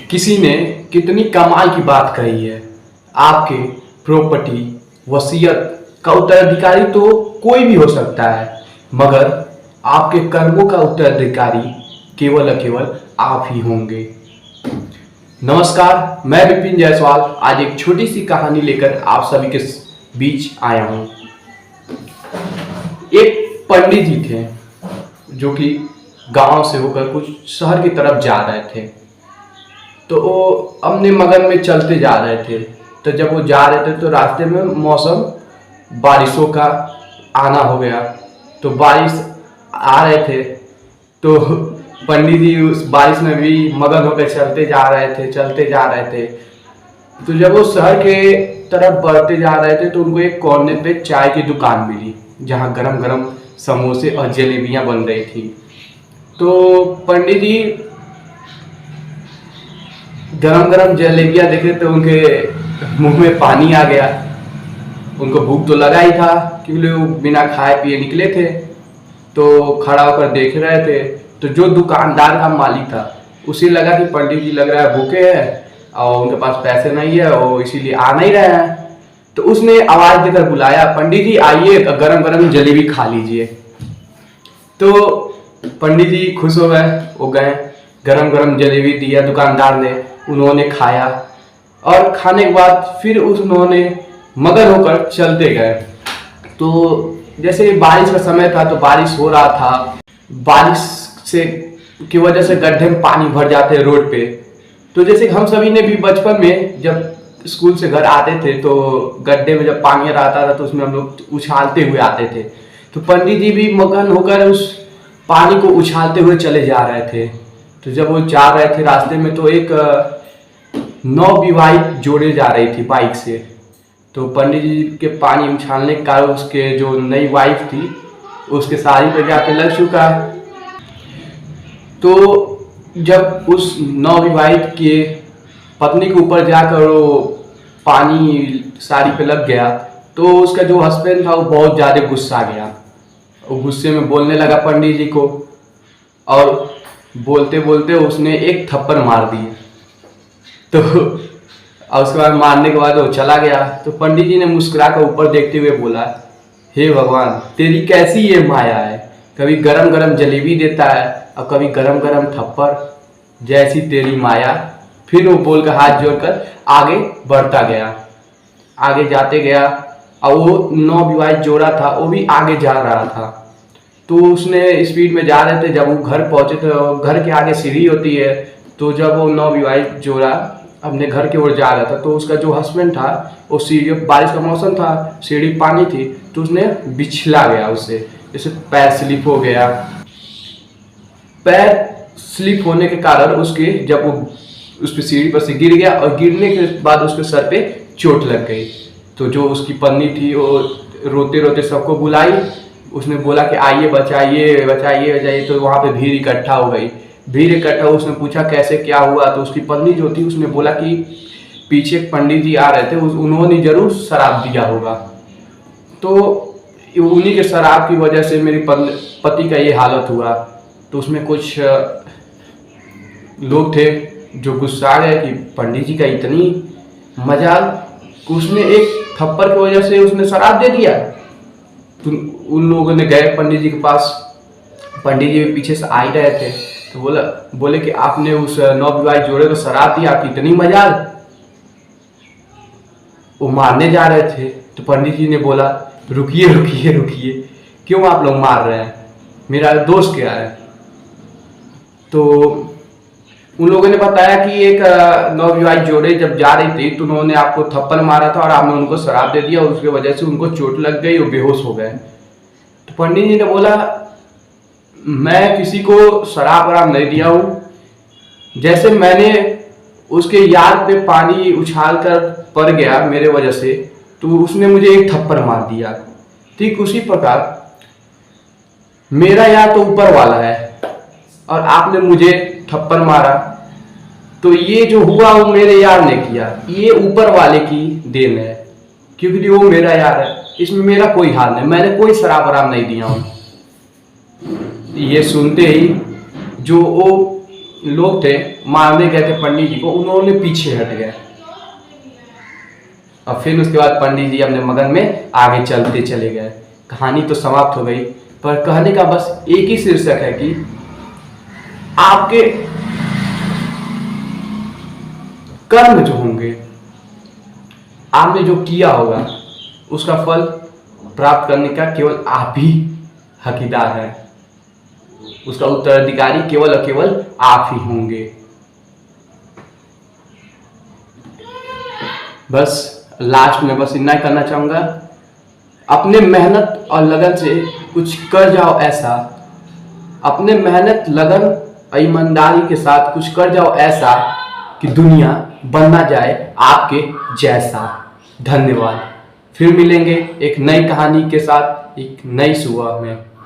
किसी ने कितनी कमाल की बात कही है। आपके प्रॉपर्टी वसीयत का उत्तराधिकारी तो कोई भी हो सकता है, मगर आपके कर्मों का उत्तराधिकारी केवल और केवल आप ही होंगे। नमस्कार, मैं विपिन जायसवाल आज एक छोटी सी कहानी लेकर आप सभी के बीच आया हूँ। एक पंडित जी थे जो कि गांव से होकर कुछ शहर की तरफ जा रहे थे। तो वो अपने मगन में चलते जा रहे थे। तो जब वो जा रहे थे तो रास्ते में मौसम बारिशों का आना हो गया। तो बारिश आ रहे थे तो पंडित जी उस बारिश में भी मगन होकर चलते जा रहे थे। तो जब वो शहर के तरफ बढ़ते जा रहे थे तो उनको एक कोने पे चाय की दुकान मिली, जहाँ गरम गरम समोसे और जलेबियां बन रही थी। तो पंडित जी गरम गरम जलेबियां देखे तो उनके मुंह में पानी आ गया। उनको भूख तो लगा ही था क्योंकि वो बिना खाए पिए निकले थे। तो खड़ा होकर देख रहे थे तो जो दुकानदार का मालिक था उसे लगा कि पंडित जी लग रहा है भूखे हैं और उनके पास पैसे नहीं है और इसीलिए आ नहीं रहे हैं। तो उसने आवाज देकर बुलाया, पंडित जी आइए गरम गरम जलेबी खा लीजिए। तो पंडित जी खुश हो गए, वो गए गरम गरम जलेबी दिया दुकानदार ने, उन्होंने खाया और खाने के बाद फिर उन्होंने मगन होकर चलते गए। तो जैसे बारिश का समय था तो बारिश हो रहा था। बारिश से की वजह से गड्ढे में पानी भर जाते हैं रोड पे। तो जैसे हम सभी ने भी बचपन में जब स्कूल से घर आते थे तो गड्ढे में जब पानी आता था तो उसमें हम लोग उछालते हुए आते थे। तो पंडित जी भी मगन होकर उस पानी को उछालते हुए चले जा रहे थे। तो जब वो जा रहे थे रास्ते में तो एक नवविवाहित जोड़े जा रही थी बाइक से। तो पंडित जी के पानी उछालने के कारण उसके जो नई वाइफ थी उसके साड़ी पे जाके लग चुका। तो जब उस नवविवाहित के पत्नी के ऊपर जाकर वो पानी साड़ी पे लग गया तो उसका जो हस्बैंड था वो बहुत ज़्यादा गुस्सा गया। वो गुस्से में बोलने लगा पंडित जी को और बोलते बोलते उसने एक थप्पड़ मार दिया। तो और उसके बाद मारने के बाद वो चला गया। तो पंडित जी ने मुस्कुरा कर ऊपर देखते हुए बोला, हे भगवान तेरी कैसी ये माया है, कभी गरम गरम जलेबी देता है और कभी गरम गरम थप्पड़, जैसी तेरी माया। फिर वो बोलकर हाथ जोड़कर आगे बढ़ता गया। आगे जाते गया और वो नवविवाहित जोड़ा था वो भी आगे जा रहा था। तो उसने स्पीड में जा रहे थे। जब वो घर पहुंचे तो घर के आगे सीढ़ी होती है। तो जब वो नवविवाहित जोड़ा अपने घर की ओर जा रहा था तो उसका जो हस्बैंड था वो सीढ़ी, बारिश का मौसम था, सीढ़ी पानी थी तो उसने बिछला गया उससे, जैसे पैर स्लिप हो गया। पैर स्लिप होने के कारण उसके जब वो उस पर सीढ़ी पर से गिर गया और गिरने के बाद उसके सर पे चोट लग गई। तो जो उसकी पत्नी थी वो रोते रोते सबको बुलाई। उसने बोला कि आइए बचाइए बचाइए बचाइए। तो वहाँ पे भीड़ इकट्ठा हो गई। भीड़ इकट्ठा, उसने पूछा कैसे क्या हुआ। तो उसकी पत्नी जो थी उसने बोला कि पीछे पंडित जी आ रहे थे, उन्होंने जरूर शराब दिया होगा। तो उन्हीं के शराब की वजह से मेरी पति का ये हालत हुआ। तो उसमें कुछ लोग थे जो गुस्सा गए कि पंडित जी का इतनी मजाल, उसने एक थप्पड़ की वजह से उसने शराब दे दिया। तो उन लोगों ने गए पंडित जी के पास। पंडित जी भी पीछे से आ ही रहे थे। तो बोले कि आपने उस नवविवाहित जोड़े को शराब दिया, आपकी इतनी मजाल। वो मारने जा रहे थे। तो पंडित जी ने बोला, रुकिए रुकिए रुकिए, क्यों आप लोग मार रहे हैं, मेरा दोष क्या है। तो उन लोगों ने बताया कि एक नवविवाहित जोड़े जब जा रही थी तो उन्होंने आपको थप्पड़ मारा था और आपने उनको शराब दे दिया, उसकी वजह से उनको चोट लग गई, वो बेहोश हो गए। तो पंडित जी ने बोला, मैं किसी को शराब वराब नहीं दिया हूँ। जैसे मैंने उसके याद पे पानी उछाल कर पड़ गया मेरे वजह से, तो उसने मुझे एक थप्पड़ मार दिया। ठीक उसी प्रकार मेरा याद तो ऊपर वाला है और आपने मुझे थप्पड़ मारा। तो ये जो हुआ वो मेरे यार ने किया, ये ऊपर वाले की देन है, क्योंकि वो मेरा यार है, इसमें मेरा कोई हाथ नहीं, मैंने कोई शराब वराब नहीं दिया हूँ। ये सुनते ही जो वो लोग थे मारने गए थे पंडित जी को, उन्होंने पीछे हट गए। और फिर उसके बाद पंडित जी अपने मगन में आगे चलते चले गए। कहानी तो समाप्त हो गई, पर कहने का बस एक ही शीर्षक है कि आपके कर्म जो होंगे, आपने जो किया होगा, उसका फल प्राप्त करने का केवल आप ही हकदार है। उसका उत्तराधिकारी केवल और केवल आप ही होंगे। बस लास्ट में बस इतना ही करना चाहूंगा, अपने मेहनत और लगन से कुछ कर जाओ ऐसा, अपने मेहनत लगन और ईमानदारी के साथ कुछ कर जाओ ऐसा कि दुनिया बनना जाए आपके जैसा। धन्यवाद। फिर मिलेंगे एक नई कहानी के साथ एक नई सुबह में।